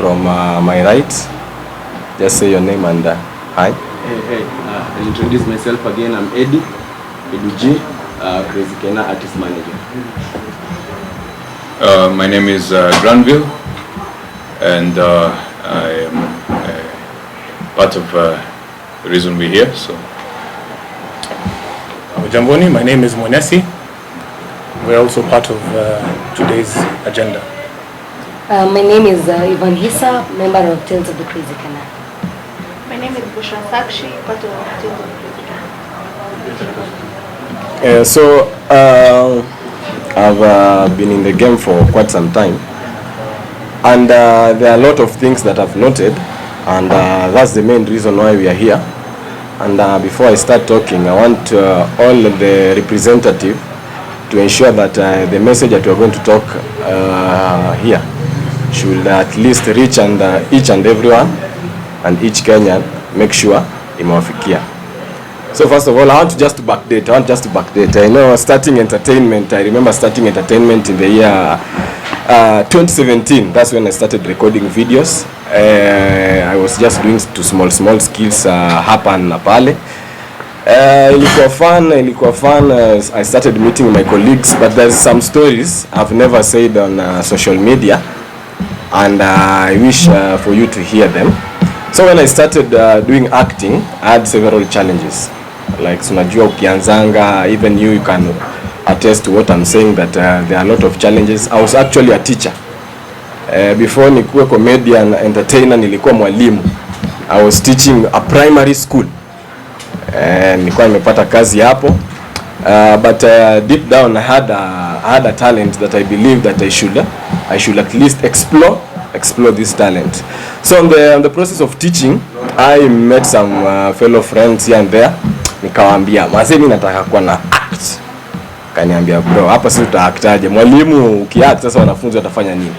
from my right. Just say your name and hi. Hey. I'll introduce myself again. I'm Eddie G, Crazy Kenna artist manager. My name is Granville, and I am part of the reason we're here. So, Jamboni, my name is Monesi. We're also part of today's agenda. My name is Ivan Hissa, member of Tales of the Crazy Kenna. My name is Bushra Sakshi, part of Tales of the Crazy Kenna. So I've been in the game for quite some time, and there are a lot of things that I've noted, and that's the main reason why we are here. And before I start talking, I want all the representatives to ensure that the message that we're going to talk here should at least reach each and everyone and each Kenyan, make sure imewafikia. So first of all, I want just to backdate. I know starting entertainment, I remember starting entertainment in the year 2017. That's when I started recording videos. I was just doing small skills hapa na pale. Ilikuwa fun. I started meeting my colleagues, but there's some stories I've never said on social media, and I wish for you to hear them. So when I started doing acting, I had several challenges. Like unajua ukianzanga, even you can attest to what I'm saying, that there are a lot of challenges. I was actually a teacher. Before nikuwe comedian entertainer, nilikuwa mwalimu. I was teaching a primary school. Nilikuwa nimepata kazi hapo. But deep down I had a talent that I believe that I should at least explore this talent. So on the process of teaching, I met some fellow friends here and there. Nikawaambia, "Mzee, mimi nataka kuwa na act." Kaniambia, "Bro, hapa si utaactaje? Mwalimu ukiact sasa wanafunzi watafanya nini?"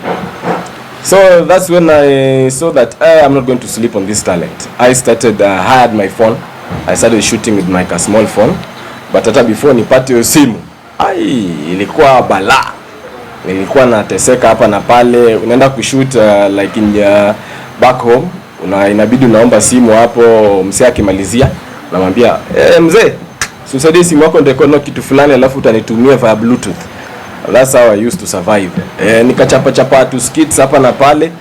So that's when I saw that I'm not going to sleep on this talent. I started hired my phone. I started shooting with my small phone. But hata before nipate simu, ilikuwa balaa. Nilikuwa nateseka hapa na pale. Unaenda kushoot like in back home, inabidi unaomba simu hapo, msee akimalizia namwambia, mzee, usaidie simu yako ndio kitu fulani alafu utanitumia via bluetooth. That's how I used to survive. Nikachapa tu skits hapa na pale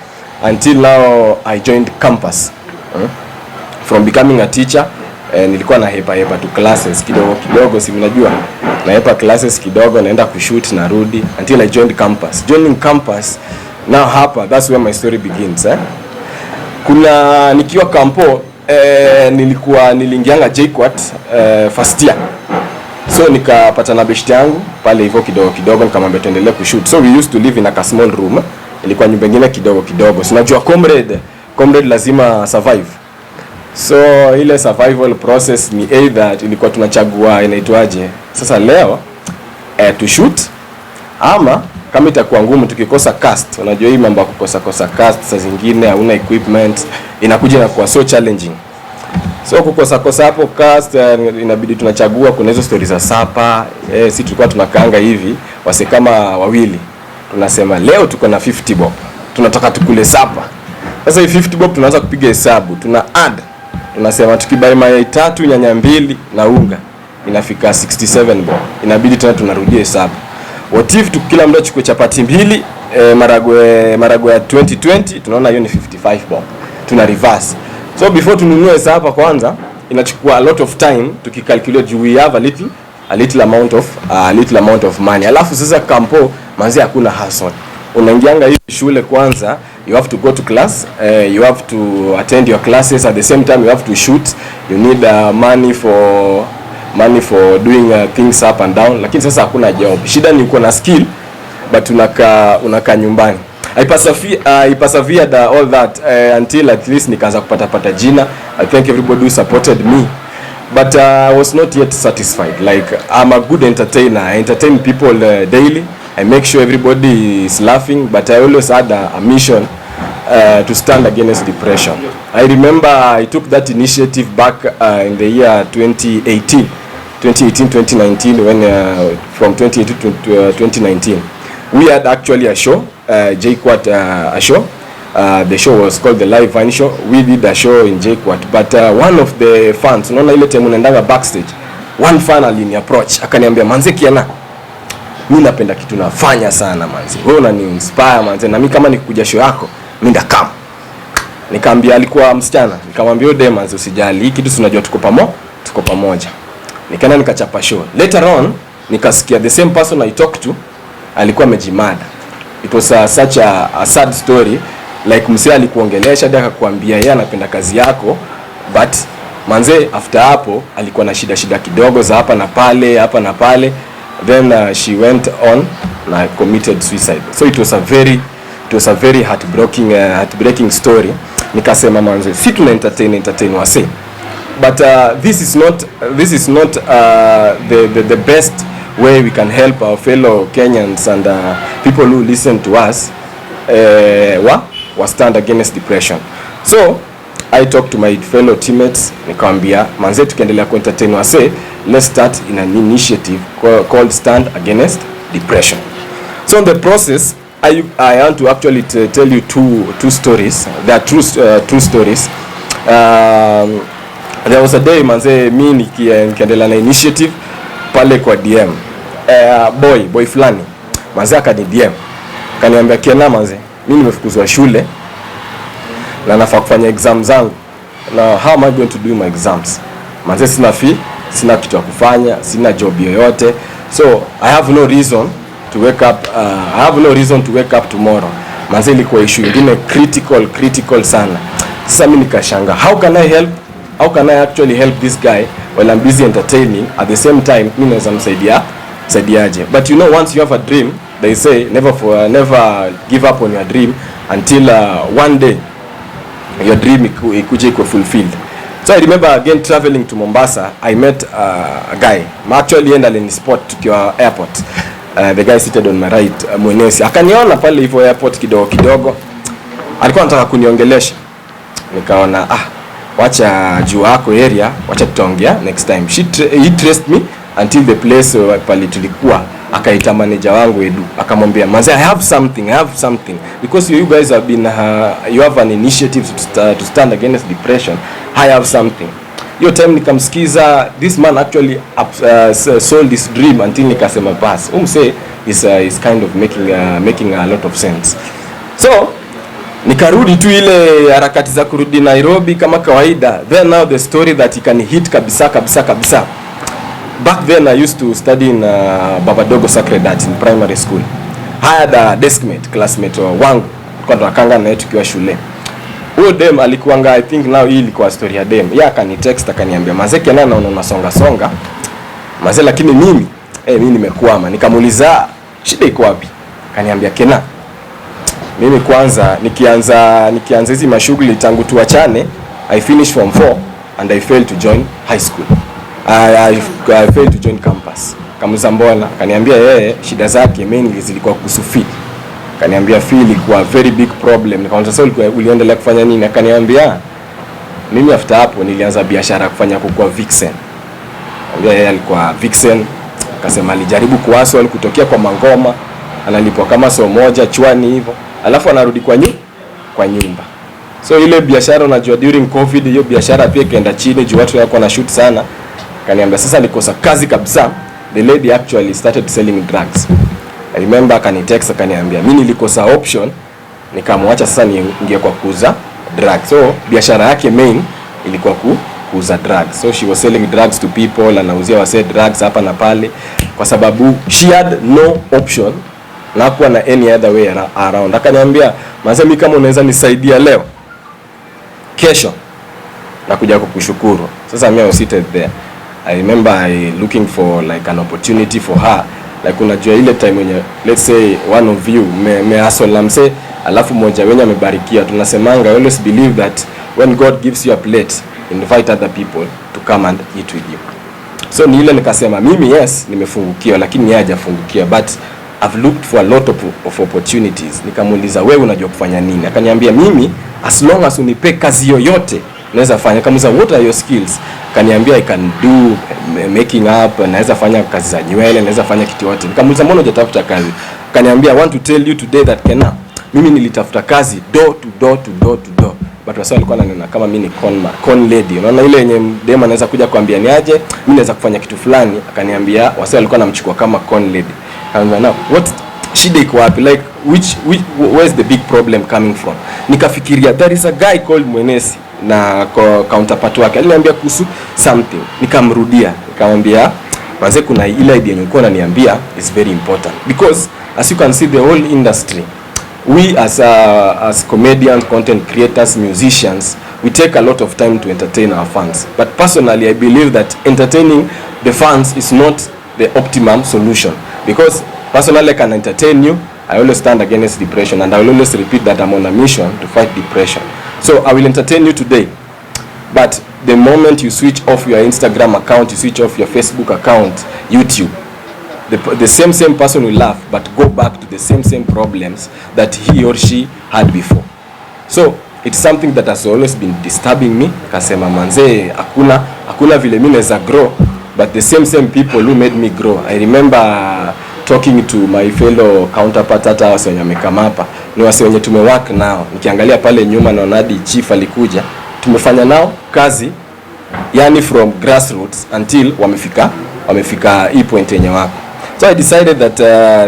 until now I joined campus. From becoming a teacher, nilikuwa na hepa tu classes kidogo, si mnajua. Na hepa classes kidogo, naenda kushoot na rudi until I joined campus. Joining campus, now hapa, that's where my story begins. Kuna nikiwa kampo, niliingianga JKUAT first year. So nikapata na beshte yangu pale hivyo kidogo nikamwambia tuendelee kushoot. So we used to live in a small room. Ilikuwa nyumba nyingine kidogo. So najua comrade lazima survive. So ile survival process ni either ilikuwa tunachagua inaitwaje. Sasa leo to shoot, ama kama itakuwa ngumu tukikosa cast. Unajua hii mambo ya kukosa cast saa zingine hauna equipment, inakuja na kuwa so challenging. So kukosa hapo cast, inabidi tunachagua. Kuna hizo stories za sapa. Si tulikuwa tunakaanga hivi wase kama wawili, tunasema leo tuko na 50 bob, tunataka tukule sapa. Sasa hii 50 bob tunaanza kupiga hesabu, tuna add, tunasema tukibai mayai 3, nyanya 2 na unga inafika 67 bob. Inabidi tena tunarudia hesabu. What if kila mtu achukue chapati 2, maragwe ya 2020, tunaona hiyo ni 55 bob. Tuna reverse. So before tununue hapa kwanza, inachukua a lot of time tukicalculate, we have a little amount of money. Alafu sasa kampo manzi hakuna hustle. Unaingianga hii shule kwanza, you have to go to class, you have to attend your classes, at the same time you have to shoot. You need money for doing things up and down. Lakini sasa hakuna job. Shida ni uko na skill but unaka nyumbani. I persevered all that until at least nikaanza kupata jina. I thank everybody who supported me, but I was not yet satisfied. Like, I'm a good entertainer. I entertain people daily. I make sure everybody is laughing, but I always had a mission to stand against depression. I remember I took that initiative back in the year 2018, 2019, when from 2018 to 2019. We had actually a show, JKUAT a show, The show was called the Live Vine Show. We did a show in JKUAT, but one of the fans, unaona ile time unaendaga backstage, one fan alini approach akaniambia, manze Kiena, mimi napenda kitu nafanya sana manze, wewe unani inspire manze, na mimi kama nikuja show yako mimi ndakam. Nikamwambia, alikuwa msichana, nikamwambia yule manze, usijali, hii kitu tunajua tuko pamoja. Nikaenda nikachapa show. Later on nikasikia the same person I talked to alikuwa amejimada. It was such a sad story, like msee alikuongelesha hadi akakwambia yeye anapenda kazi yako, but manze after hapo alikuwa na shida kidogo za hapa na pale, then she went on na committed suicide. So it was a very heartbreaking story. Nikasema manze, si tuna entertain wase, but this is not the best way we can help our fellow Kenyans and people who listen to us stand against depression. So I talked to my fellow teammates, nikamwambia manze, tukiendelea kuentertain wase, let's start in an initiative called Stand Against Depression. So in the process, I want to actually tell you two stories. They are true stories. There was a day manze, mimi nikiendelea na initiative pale kwa DM, boy fulani manze akani DM kaniambia, Kiena manze, mimi nimefukuzwa shule na nafaa kufanya exam zangu, na how am I going to do my exams manze, sina fee, sina kitu ya kufanya, sina job yoyote, so I have no reason to wake up tomorrow manze. Ilikuwa issue nyingine critical sana. Sasa mimi nikashanga, how can I actually help this guy while I'm busy entertaining at the same time, mimi naweza msaidiaje? But you know, once you have a dream, they say never give up on your dream until one day your dream ikuje iko fulfilled. So I remember again traveling to Mombasa, I met a guy, actually enda in spot tukiwa airport. The guy seated on my right, Mwenesi akaniona pale hivyo airport kidogo, alikuwa anataka kuniongelesha. Nikaona wacha juu yako area, wacha tutaongea next time. He traced me until the place pale tulikuwa, akaita manager wangu Edu, akamwambia, manze, I have something because you guys have been you have an initiative to stand against depression. I have something. Hiyo time nikamsikiza, this man actually sold this dream until nikasema pass. Say is kind of making a lot of sense. So nikarudi tu ile harakati za kurudi Nairobi kama kawaida. Then now the story that he can hit kabisa. Back then I used to study in Babadogo Sacred Heart in primary school. I had a classmate wangu kwa tunakanga naye tukiwa shule. Huyo dem alikuanga, I think now hii ilikuwa story ya dem. Yeye akanitext akaniambia, manze Kiena, naona unasonga manze, lakini mimi nimekwama. Nikamuuliza shida iko wapi? Akaniambia, Kiena, mimi kwanza nikianza hizi mashughuli tangu tuachane, I finished form 4 and I failed to join high school. I failed to join campus. Kamuzambona akaniambia yeye shida zake mainly zilikuwa kusufi. Akaniambia feel ilikuwa very big problem. Nikaanza sasa uliendelea kufanya nini? Akaniambia mimi after hapo nilianza biashara kufanya kwa Vixen. Akaniambia yeye alikuwa Vixen. Akasema alijaribu kuhustle kutokea kwa mangoma, analipwa kama so moja chwani hivyo, alafu anarudi kwa nyumba. So ile biashara unajua during COVID hiyo biashara pia kaenda chini juu watu wako na shoot sana. Akaniambia sasa nikosa kazi kabisa. The lady actually started selling drugs. I remember akanitext akaniambia mimi nilikosa option, nikamwacha sasa niingie kwa kuuza drugs. So biashara yake main ilikuwa kuuza drugs. So she was selling drugs to people, anauzia wase drugs hapa na pale kwa sababu she had no option na hakuwa na any other way around. Akaniambia manze, mimi kama unaweza nisaidia leo, kesho nakuja kukushukuru. Sasa mimi I was seated there. I remember looking for like an opportunity for her. Like unajua ile time wenye let's say one of you me hustle na mse, alafu moja wenye amebarikia. Tunasemanga I always believe that when God gives you a plate, invite other people to come and eat with you. So ni ile nikasema mimi yes nimefungukiwa, lakini yeye hajafungukiwa, but I've looked for a lot of opportunities. Nikamuuliza wewe unajua kufanya nini? Akaniambia mimi as long as unipe kazi yoyote naweza fanya. Kamuza what are your skills? Kaniambia I can do making up, naweza fanya kazi za nywele, naweza fanya kitu yote. Nikamuuliza mbona hujatafuta kazi? Kaniambia I want to tell you today that Kena, Mimi nilitafuta kazi door to door, but wasa walikuwa wananiona kama mimi ni con lady. Unaona ile yenye dem anaweza kuja kuambia ni aje mimi naweza kufanya kitu fulani, akaniambia wasa walikuwa namchukua kama con lady. And now what shida iko wapi? Like where's the big problem coming from? Nikafikiria there is a guy called Mwenesi na counterpart wake aliniambia kuhusu something, nikamrudia nikamwambia manze kuna ile idea nilikuwa naniambia is very important, because as you can see the whole industry, we as comedians, content creators, musicians, we take a lot of time to entertain our fans, but personally I believe that entertaining the fans is not the optimum solution, because personally I can entertain you, I always stand against depression, and I will always repeat that I'm on a mission to fight depression. So I will entertain you today, but the moment you switch off your Instagram account, you switch off your Facebook account, YouTube, the same person will laugh but go back to the same problems that he or she had before. So it's something that has always been disturbing me. Kasema manze hakuna vile mimi naweza grow, but the same people who made me grow. I remember talking to my fellow counterparts, hata wase wenye wamekama hapa ni wase wenye tumework nao. Nikiangalia pale nyuma na Nadi chief alikuja, tumefanya nao kazi yani from grassroots until wamefika hii point yenye wako. So I decided that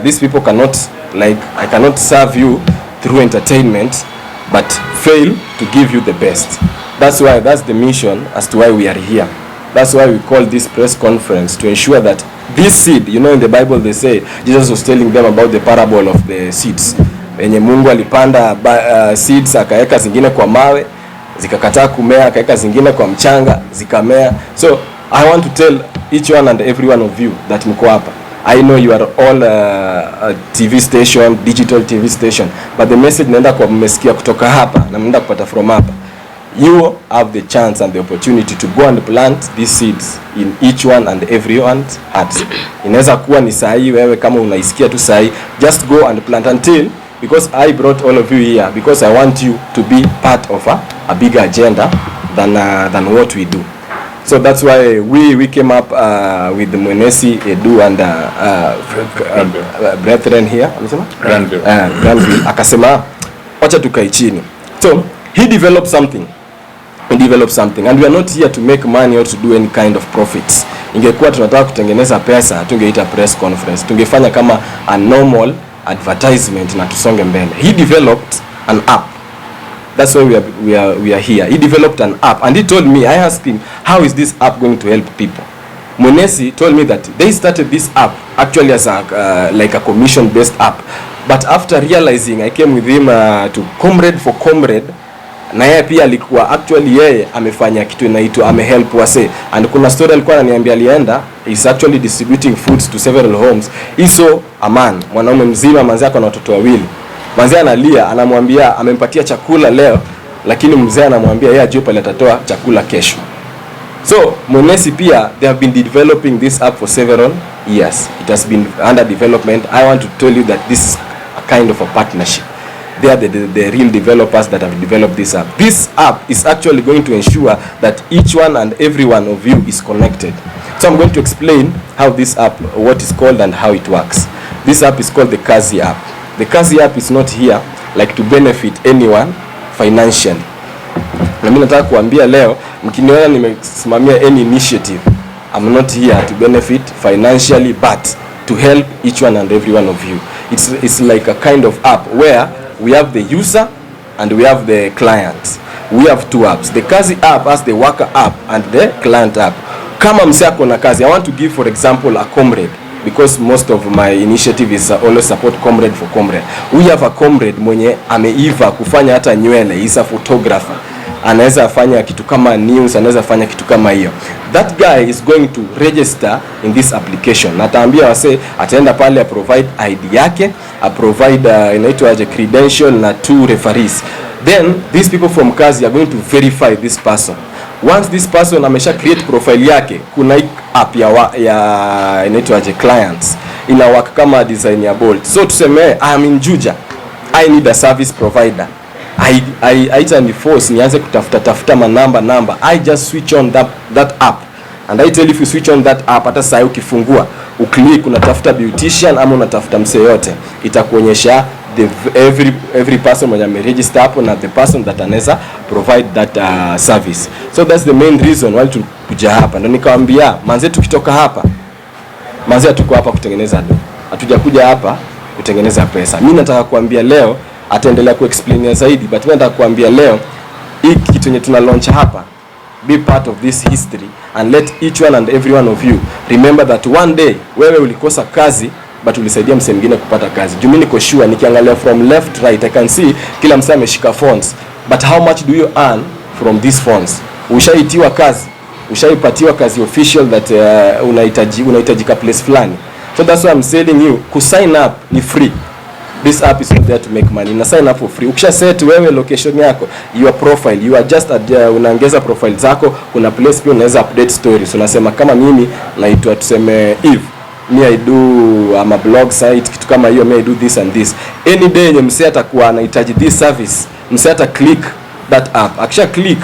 these people I cannot serve you through entertainment but fail to give you the best. That's the mission as to why we are here. That's why we call this press conference, to ensure that this seed, you know, in the Bible they say, Jesus was telling them about the parable of the seeds. Wenye Mungu alipanda seeds, akaeka zingine kwa mawe, zikakataa kumea, akaeka zingine kwa mchanga, zikamea. So I want to tell each one and every one of you that mko hapa. I know you are all a TV station, digital TV station, but the message naenda kwa mmesikia kutoka hapa na mnaenda kupata from hapa. You have the chance and the opportunity to go and plant these seeds in each one and everyone's hearts. Inaweza kuwa ni sahi wewe kama unaisikia tu sahi, just go and plant until, because I brought all of you here because I want you to be part of a bigger agenda than what we do. So that's why we came up with the Mwenesi, Edu and brethren here. Granville. Akasema wacha tukae chini. So he developed something and we are not here to make money or to do any kind of profits. Ingekuwa tunataka kutengeneza pesa, tungeita press conference, tungefanya kama a normal advertisement na tusonge mbele. He developed an app. That's why we are here. He developed an app and he told me, I asked him, how is this app going to help people? Mwenesi told me that they started this app actually as like a commission based app, but after realizing, I came with him to comrade for comrade, na yeye pia alikuwa actually yeye amefanya kitu inaitwa amehelp wase, and kuna story alikuwa ananiambia alienda, is actually distributing foods to several homes. Iso a man, mwanaume mzima, manzi yako na watoto wawili. Manzi analia, anamwambia amempatia chakula leo, lakini mzee anamwambia yeye ajue pale atatoa chakula kesho. So Mwenesi pia, they have been developing this app for several years. It has been under development. I want to tell you that this is a kind of a partnership. They are the real developers that have developed this app. This app is actually going to ensure that each one and every one of you is connected. So I'm going to explain how this app, what is called and how it works. This app is called the Kazi app. The Kazi app is not here like to benefit anyone financially. Na mimi nataka kuambia leo, mkiniona nimesimamia any initiative, I'm not here to benefit financially but to help each one and every one of you. It's like a kind of app where we have the user and we have the client. We have two apps. The Kazi app has the worker app and the client app. Kama msako na kazi, I want to give for example a comrade, because most of my initiative is always support comrade for comrade. We have a comrade mwenye ameiva kufanya hata nywele, is a photographer. Anaweza fanya kitu kama news, anaweza fanya kitu kama hiyo. That guy is going to register in this application. Nataambia wase ataenda pale a provide ID yake, a provide inaitwa aje credential na 2 referees. Then these people from Kazi are going to verify this person. Once this person amesha create profile yake, kuna app ya inaitwa aje clients. Ina work kama design ya Bolt. So tuseme I am in Juja. I need a service provider. I force nianze kutafuta number. I just switch on that app, and I tell you, if you switch on that app, hata sasa ukifungua uklik unatafuta beautician ama unatafuta mse yote, itakuonyesha every person mwenye ameregister hapo na the person that anaweza provide that service. So that's the main reason why tulikuja hapa. Ndio nikawaambia manze, tukitoka hapa manze, tuko hapa kutengeneza do, hatujakuja hapa kutengeneza pesa. Mimi nataka kuambia leo, ataendelea kuexplain zaidi, but mimi nataka kuambia leo hii kitu yenye tuna launch hapa, be part of this history and let each one and every one of you remember that one day wewe ulikosa kazi but ulisaidia msee mwingine kupata kazi. Juu mimi niko sure nikiangalia from left right I can see kila msee ameshika phones, but how much do you earn from these phones? Ushaitiwa kazi, ushaipatiwa kazi official that unahitajika place fulani. So that's why I'm telling you, ku sign up ni free. This app is not there to make money. Na sign up for free. Ukisha set wewe location yako, your profile, you are just unaongeza profile zako, kuna place pia unaweza update stories. Unasema kama mimi naitwa tuseme Eve, me I do a blog site, kitu kama hiyo, me I do this and this. Any day yenye msee atakuwa anahitaji this service, msee ata click that app. Akisha click,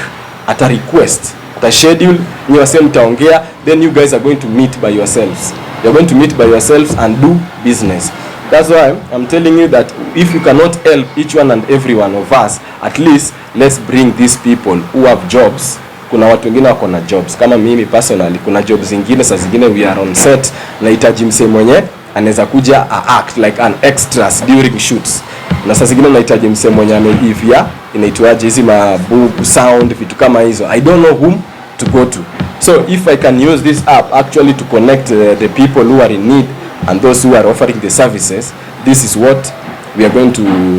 ata request, ata schedule, ni wasema mtaongea, then you guys are going to meet by yourselves. You're going to meet by yourselves and do business. That's why I'm telling you that if you cannot help each one and every one of us, at least let's bring these people who have jobs. Kuna watu wengine wako na jobs. Kama mimi personally, kuna jobs zingine, saa zingine we are on set, nahitaji msee mwenye anaweza kuja act like an extras during shoots. Na saa zingine nahitaji msee mwenye ameivia, inaitwaje hizi mabubu, sound, vitu kama hizo. I don't know whom to go to. So if I can use this app actually to connect the people who are in need and those who are offering the services, this is what we are going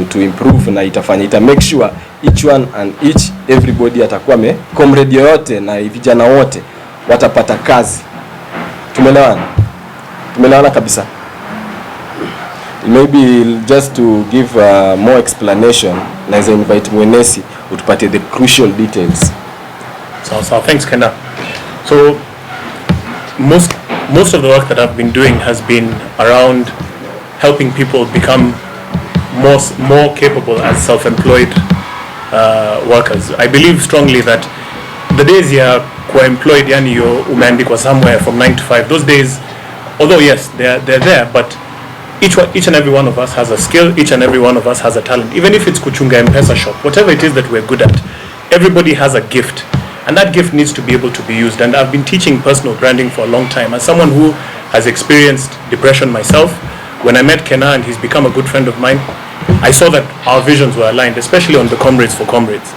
to improve, na ita make sure each one and everybody atakuwa comrade yote na vijana wote watapata kazi. Tumeelewana kabisa. Maybe just to give more explanation, naweza invite Mwenesi utupatie the crucial details. So thanks Kenna. So most of the work that I've been doing has been around helping people become more capable as self-employed workers. I believe strongly that the days you are employed, yani you umeandikwa somewhere from 9 to 5, those days, although yes, they're there, but each and every one of us has a skill, each and every one of us has a talent. Even if it's kuchunga M-pesa shop, whatever it is that we're good at, everybody has a gift. And that gift needs to be able to be used. And I've been teaching personal branding for a long time. As someone who has experienced depression myself, when I met Kenna and he's become a good friend of mine, I saw that our visions were aligned, especially on the Comrades for Comrades.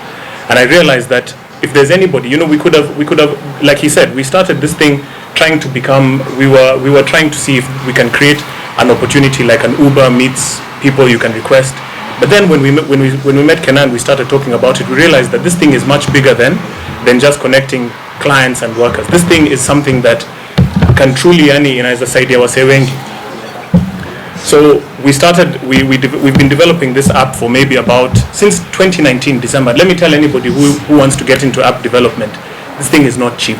And I realized that if there's anybody, we could have, like he said, we started this thing trying to become, we were trying to see if we can create an opportunity like an Uber meets people you can request. But then when we met Kenna and we started talking about it, we realized that this thing is much bigger than just connecting clients and workers. This thing is something that can truly inaweza saidia wasee wengi. So we've been developing this app for maybe since 2019 December. Let me tell anybody who wants to get into app development, this thing is not cheap.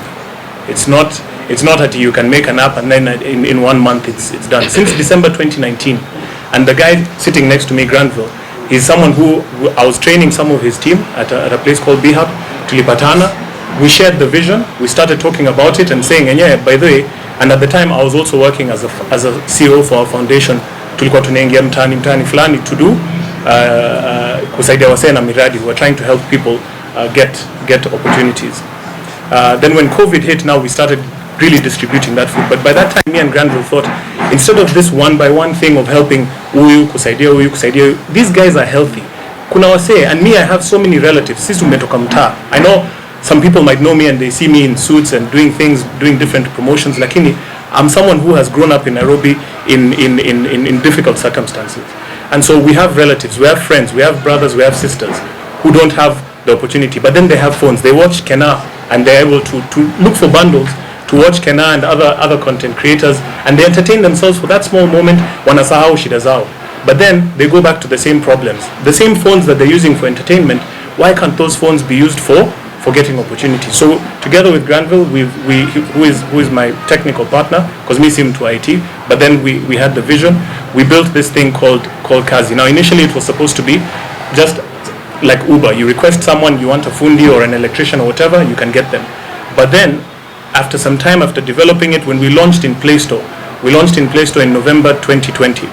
It's not that you can make an app and then in 1 month it's done. Since December 2019, and the guy sitting next to me, Granville, he's someone who I was training some of his team at a place called Bihab, tulipatana. We shared the vision. We started talking about it and saying, and yeah, by the way, and at the time I was also working as a CEO for a foundation. Tulikuwa tunaingia mtaani fulani to do kusaidia wasee na miradi. We were trying to help people get opportunities. Then when COVID hit, now we started really distributing that food. But by that time, me and Granville thought, instead of this one by one thing of helping huyu kusaidia, these guys are healthy. Kuna wasee, and me, I have so many relatives. Sisi tumetoka mtaa. I know some people might know me and they see me in suits and doing different promotions. Lakini I'm someone who has grown up in Nairobi in difficult circumstances. And so we have relatives, we have friends, we have brothers, we have sisters who don't have the opportunity, but then they have phones. They watch Kenna and they're able to look for bundles to watch Kenna and other content creators, and they entertain themselves for that small moment. Wanasahau shida zao. But then they go back to the same problems. The same phones that they're using for entertainment, why can't those phones be used for getting opportunities? So together with Granville, who is my technical partner, because me seem to IT, but then we had the vision. We built this thing called Kazi. Now initially it was supposed to be just like Uber. You request someone, you want a fundi or an electrician or whatever, you can get them. But then after some time, after developing it, when we launched in Play Store in November 2020.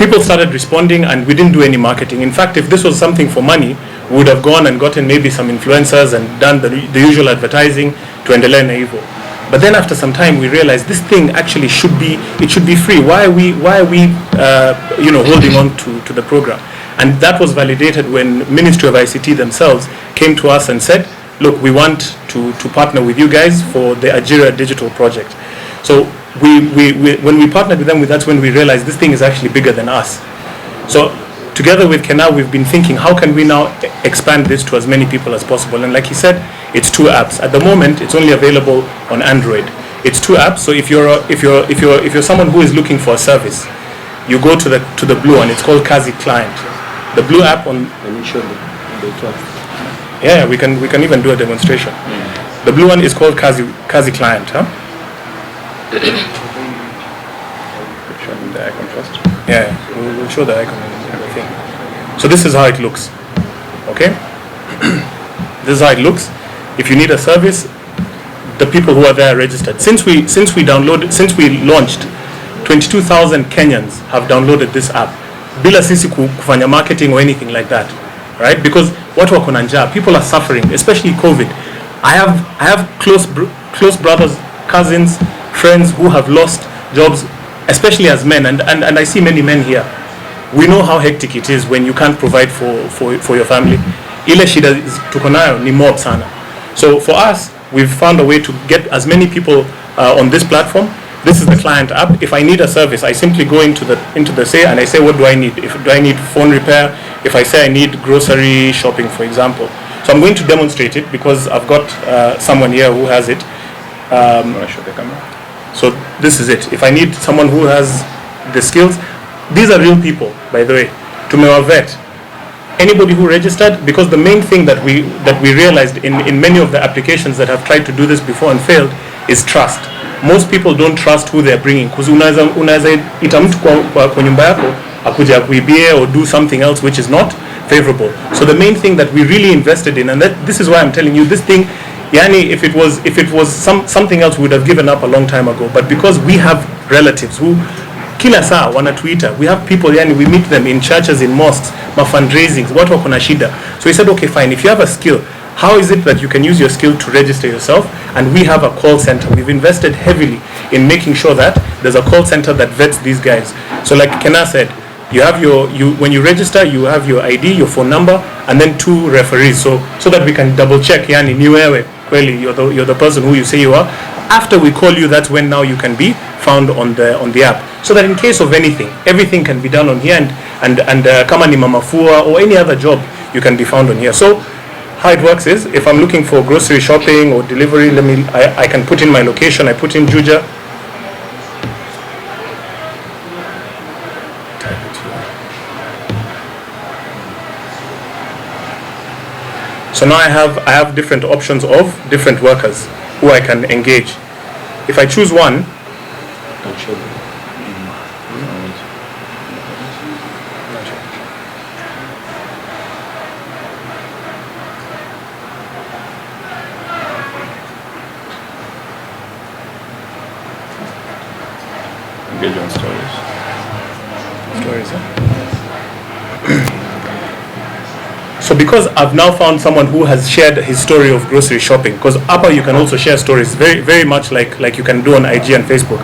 people started responding, and we didn't do any marketing. In fact, if this was something for money, we would have gone and gotten maybe some influencers and done the usual advertising to endelea na hivyo. But then after some time, we realized this thing actually should be free. Why are we holding on to the program? And that was validated when Ministry of ICT themselves came to us and said, look, we want to partner with you guys for the Algeria digital project. So when we partnered with them, that's when we realized this thing is actually bigger than us. So together with Kennar'S, we've been thinking, how can we now expand this to as many people as possible? And like he said, it's 2 apps. At the moment, it's only available on Android. It's 2 apps. So if you're someone who is looking for a service, you go to the blue one. It's called Kazi Client. The blue app on. Let me show the class. Yeah, we can even do a demonstration. The blue one is called Kazi Client, huh? Show them the icon first. Yeah, we'll show the icon and everything. So this is how it looks. Okay? This is how it looks. If you need a service, the people who are there are registered. Since we launched, 22,000 Kenyans have downloaded this app. Bila sisi kufanya marketing or anything like that, right? Because watu wako na njaa, people are suffering, especially COVID. I have close brothers, cousins, friends who have lost jobs, especially as men, and I see many men here. We know how hectic it is when you can't provide for your family. Ile shida tuko nayo ni mob sana. So for us, we've found a way to get as many people on this platform. This is the client app. If I need a service, I simply go into the say and I say, what do I need? Do I need phone repair? If I say I need grocery shopping, for example. So I'm going to demonstrate it because I've got someone here who has it. Want to show the camera? So this is it. If I need someone who has the skills, these are real people, by the way. Tumewa vet. Anybody who registered, because the main thing that we realized in many of the applications that have tried to do this before and failed is trust. Most people don't trust who they're bringing, because unaweza ita mtu kwa nyumba yako akuja kuibie or do something else which is not favorable. So the main thing that we really invested in, and this is why I'm telling you, this thing, yani, if it was something else, we would have given up a long time ago. But because we have relatives who kila saa wanatuita, we have people, yani, we meet them in churches, in mosques, fundraisings, watu wako na shida. So we said, okay, fine, if you have a skill, how is it that you can use your skill to register yourself? And we have a call center. We've invested heavily in making sure that there's a call center that vets these guys. So like Kennar'S said, you have when you register, you have your ID, your phone number, and then 2 referees. So that we can double check, yani ni wewe kweli, you're the person who you say you are. After we call you, that's when now you can be found on the app. So that in case of anything, everything can be done on here, and kama ni mamafua or any other job, you can be found on here. So how it works is, if I'm looking for grocery shopping or delivery, I can put in my location. I put in Juja. So now I have different options of different workers who I can engage. If I choose one, I'll show them. Engage on stories. So because I've now found someone who has shared his story of grocery shopping, because upper you can also share stories, very, very much like you can do on IG and Facebook.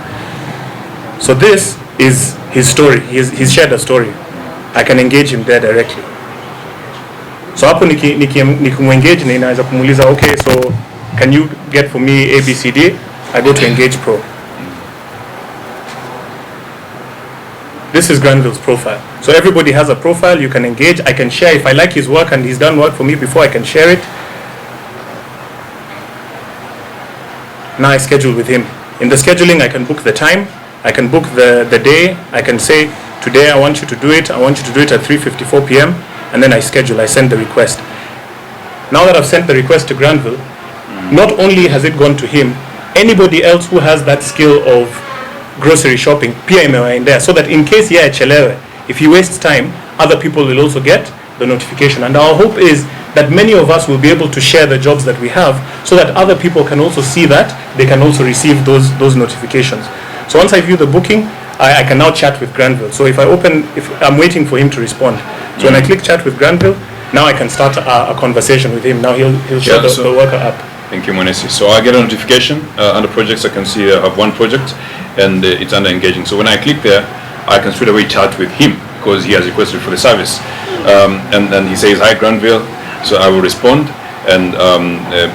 So this is his story. He's shared a story. I can engage him there directly. So hapo nikimuengage na inaweza kumuuliza, okay, so can you get for me ABCD? I go to Engage Pro. This is Granville's profile. So everybody has a profile. You can engage. I can share. If I like his work and he's done work for me before, I can share it. Now I schedule with him. In the scheduling, I can book the time. I can book the day. I can say, today I want you to do it. I want you to do it at 3:54 p.m. And then I schedule. I send the request. Now that I've sent the request to Granville, not only has it gone to him, anybody else who has that skill of grocery shopping, pia imewa in there, so that in case yeye achelewe, if he wastes time, other people will also get the notification. And our hope is that many of us will be able to share the jobs that we have, so that other people can also see that, they can also receive those notifications. So once I view the booking, I can now chat with Granville. So if I'm waiting for him to respond. So when I click chat with Granville, now I can start a conversation with him. Now he'll show the worker app. Thank you, Monesi. So I get a notification under projects. I can see I have one project and it's under engaging. So when I click there, I can straight away chat with him because he has requested for the service. And then he says, hi, Granville. So I will respond and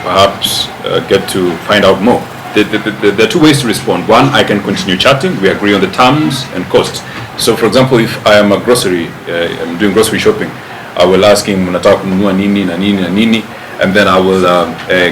perhaps get to find out more. There are two ways to respond. One, I can continue chatting. We agree on the terms and costs. So for example, if I am a grocery, I'm doing grocery shopping, I will ask him, unataka kununua nini na nini na nini, and then I will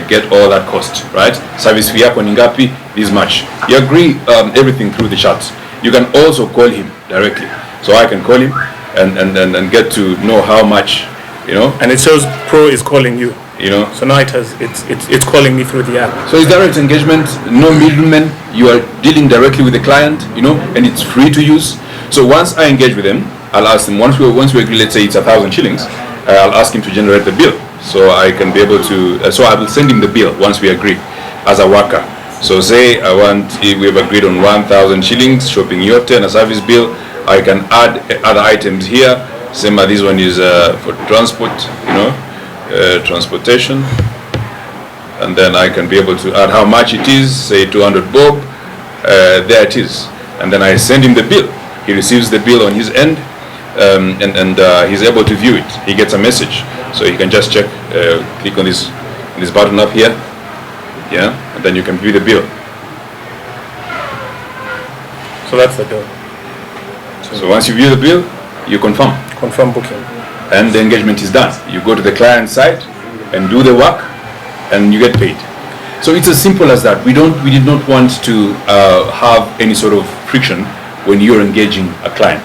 get all that cost, right? Service fee yako ni ngapi? This much. You agree everything through the chat. You can also call him directly. So I can call him and get to know how much, you know. And it shows Pro is calling you. You know. So now it's calling me through the app. So it's direct engagement, no middlemen. You are dealing directly with the client, you know, and it's free to use. So once I engage with him, I'll ask him, once we agree, let's say it's 1,000 shillings, I'll ask him to generate the bill. So I can be able to, so I will send him the bill once we agree as a worker. So say we have agreed on 1,000 shillings, shopping yote and a service bill. I can add other items here. Same as this one is for transport, you know, transportation. And then I can be able to add how much it is, say 200 bob, there it is. And then I send him the bill. He receives the bill on his end, and he's able to view it. He gets a message, so he can just check, click on this button up here, yeah, and then you can view the bill. So that's the bill. So once you view the bill, you confirm booking, and the engagement is done. You go to the client site and do the work, and you get paid. So it's as simple as that. We did not want to have any sort of friction when you're engaging a client.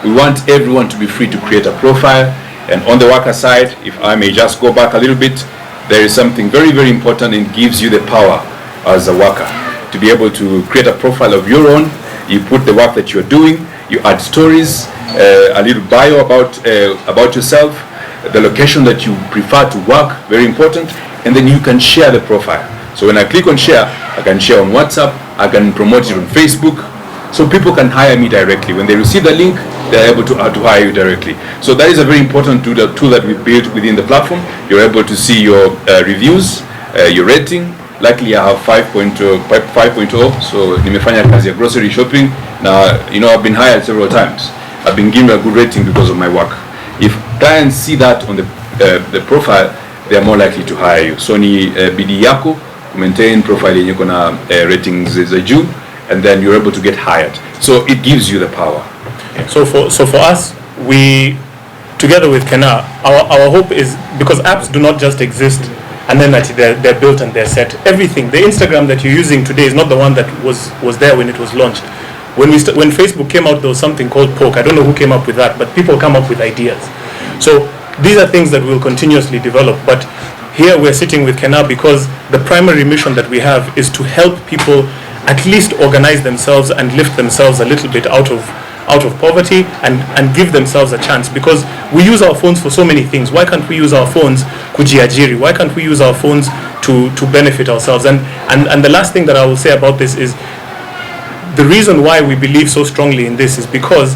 We want everyone to be free to create a profile, and on the worker side, if I may just go back a little bit, there is something very, very important and gives you the power as a worker to be able to create a profile of your own. You put the work that you're doing, you add stories, a little bio about yourself, the location that you prefer to work, very important, and then you can share the profile. So when I click on share, I can share on WhatsApp, I can promote it on Facebook, so people can hire me directly. When they receive the link, they're able to hire you directly. So that is a very important tool that we built within the platform. You're able to see your reviews, your rating. Luckily, I have 5.0, so nimefanya kazi ya grocery shopping. Now, you know, I've been hired several times. I've been given a good rating because of my work. If clients see that on the profile, they are more likely to hire you. So ni bidii yako maintain profile yenye kuna ratings za juu, and then you're able to get hired. So it gives you the power. Yeah. So for us, we, together with Kennar'S, our hope is, because apps do not just exist and then they're built and they're set. Everything, the Instagram that you're using today is not the one that was there when it was launched. When Facebook came out, there was something called Poke. I don't know who came up with that, but people come up with ideas. So these are things that we'll continuously develop. But here we're sitting with Kennar'S because the primary mission that we have is to help people at least organize themselves and lift themselves a little bit out of poverty and give themselves a chance, because we use our phones for so many things. Why can't we use our phones kujiajiri? Why can't we use our phones to benefit ourselves? And the last thing that I will say about this is the reason why we believe so strongly in this is because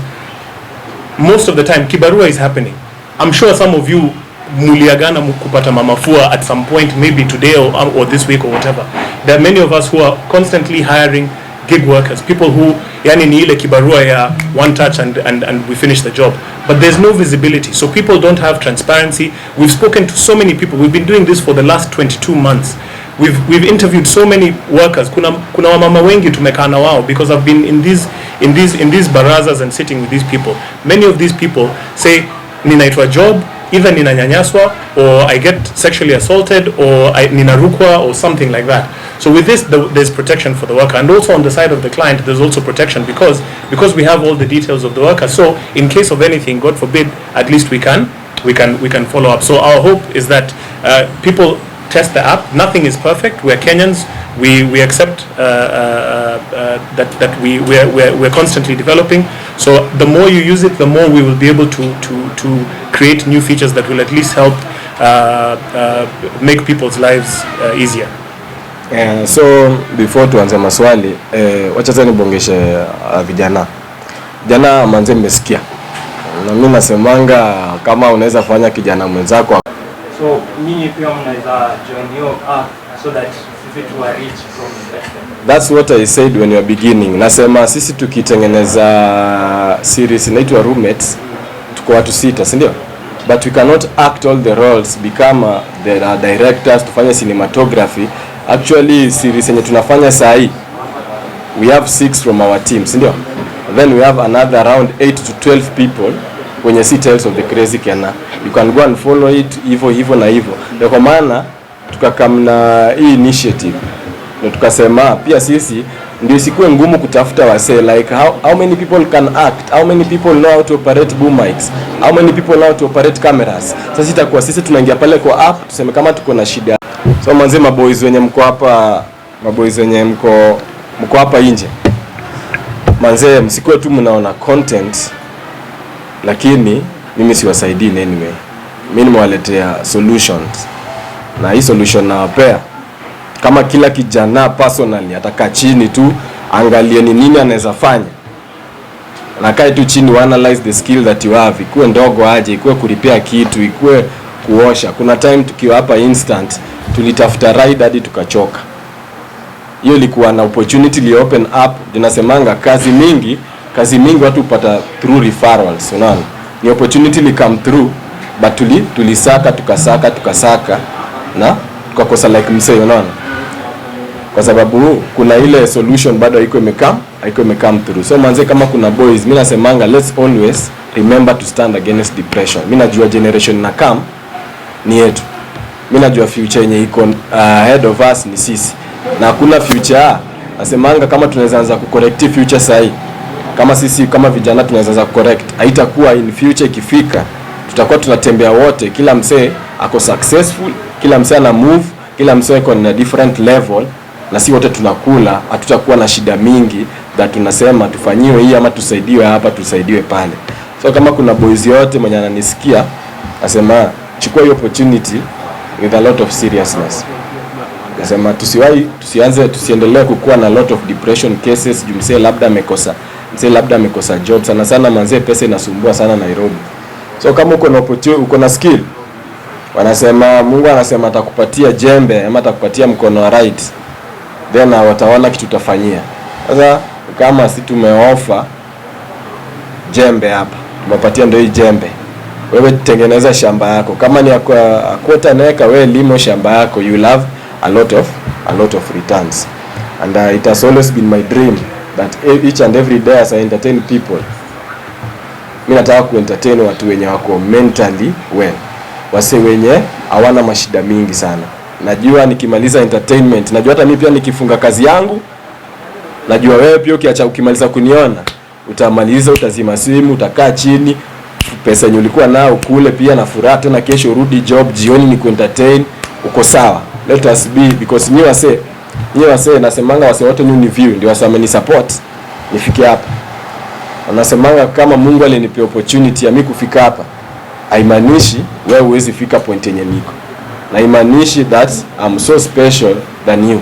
most of the time kibarua is happening. I'm sure some of you muliagana kupata mamafua at some point, maybe today or this week or whatever. There are many of us who are constantly hiring gig workers, people who yani ni ile kibarua ya one touch and we finish the job, but there's no visibility, so people don't have transparency. We've spoken to so many people. We've been doing this for the last 22 months. We've interviewed so many workers. Kuna wamama wengi tumekaa na wao because I've been in these barazas and sitting with these people. Many of these people say ninaitwa job, either ninanyanyaswa or I get sexually assaulted or ninarukwa or something like that. So with this, there's protection for the worker, and also on the side of the client, there's also protection because we have all the details of the worker. So in case of anything, God forbid, at least we can follow up. So our hope is that people test the app. Nothing is perfect. We're Kenyans. We accept that we're constantly developing. So the more you use it, the more we will be able to create new features that will at least help make people's lives easier. So before tuanze maswali, wacha sasa nibongeshe vijana. Jana manze mmesikia. Na mimi nasemanga kama unaweza fanya kijana mwenzako. So nyinyi pia mnaweza join your so that sisi tu reach from investment. That's what I said when you are beginning. Nasema sisi tukitengeneza series inaitwa roommates, tuko watu 6, si ndio? But we cannot act all the roles, become the directors, tufanye cinematography. Actually series yenye tunafanya sahi, we have 6 from our team, si ndio? Then we have another around 8 to 12 people kwenye Tales of the Crazy Kenna. You can go and follow it hivyo na hivyo. Ndio kwa maana tukakamna hii initiative. Na tukasema pia sisi ndio isikuwe ngumu kutafuta wasee, like how many people can act, how many people know how to operate boom mics, how many people know how to operate cameras. Sasa itakuwa sisi tunaingia pale kwa app tuseme kama tuko na shida. So manze maboys wenye mko hapa, maboys wenye mko hapa nje, manze msikuwe tu mnaona content lakini mimi siwasaidii in any way. Mimi nimewaletea solutions, na hii solution nawapea kama kila kijana personally ataka chini tu angalie ni nini anaweza fanya, na kae tu chini analyze the skill that you have, ikuwe ndogo aje, ikuwe kuripea kitu, ikuwe kuosha. Kuna time tukiwa hapa instant tulitafuta ride hadi tukachoka. Hiyo ilikuwa na opportunity li open up. Tunasemanga kazi mingi watu upata through referrals, unaona? Ni opportunity li come through, but tulisaka tukasaka na tukakosa like msee, unaona? Kwa sababu kuna ile solution bado haiko imekam through. So manze kama kuna boys, mimi nasemanga let's always remember to stand against depression. Mimi najua generation na come ni yetu. Mimi najua future yenye iko ahead of us ni sisi. Na hakuna future. Nasemanga kama tunaweza anza kucorrect future sahi, kama sisi kama vijana tunaweza anza kucorrect, haitakuwa in future ikifika tutakuwa tunatembea wote, kila msee ako successful, kila msee ana move, kila msee ako na different level, na si wote tunakula, hatutakuwa na shida mingi that tunasema tufanyiwe hii ama tusaidiwe hapa tusaidiwe pale. So kama kuna boys yote mwenye ananisikia, nasema chukua hiyo opportunity with a lot of seriousness. Nasema tusiendelee kukua na lot of depression cases, msee labda amekosa job. Sana manze pesa inasumbua sana Nairobi. So kama uko na opportunity, uko na skill, wanasema Mungu anasema atakupatia jembe ama atakupatia mkono wa right, then wataona kitu utafanyia. Sasa kama si tumeoffer jembe hapa, tumepatia ndio hii jembe, wewe tengeneza shamba yako. Kama ni akwota neka, wewe limo shamba yako, you will have a lot of returns. And it has always been my dream that each and every day as I entertain people, mimi nataka kuentertain watu wenye wako mentally well, wase wenye hawana mashida mingi sana. Najua nikimaliza entertainment, najua hata mimi pia nikifunga kazi yangu, najua wewe pia ukimaliza kuniona utamaliza, utazima simu, utakaa chini, pesa yenye ulikuwa nao kule pia na furaha tena, kesho urudi job, jioni ni kuentertain, uko sawa. Let us be, because ni wase nasemanga wase wote ni view ndio wase wameni support nifike hapa. Wanasemanga kama Mungu alinipea opportunity ya mimi kufika hapa, haimaanishi wewe huwezi fika point yenye niko, na haimaanishi that I'm so special than you.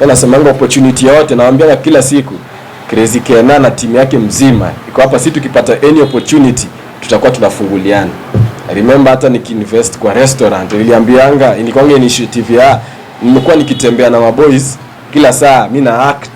Wanasemanga opportunity yote, nawaambia kila siku Crazy Kenna na timu yake mzima iko hapa. Si tukipata any opportunity tutakuwa tunafunguliana. I remember hata nikiinvest kwa restaurant, niliambianga ilikuwa initiative ya nimekuwa nikitembea na maboys kila saa, mimi na act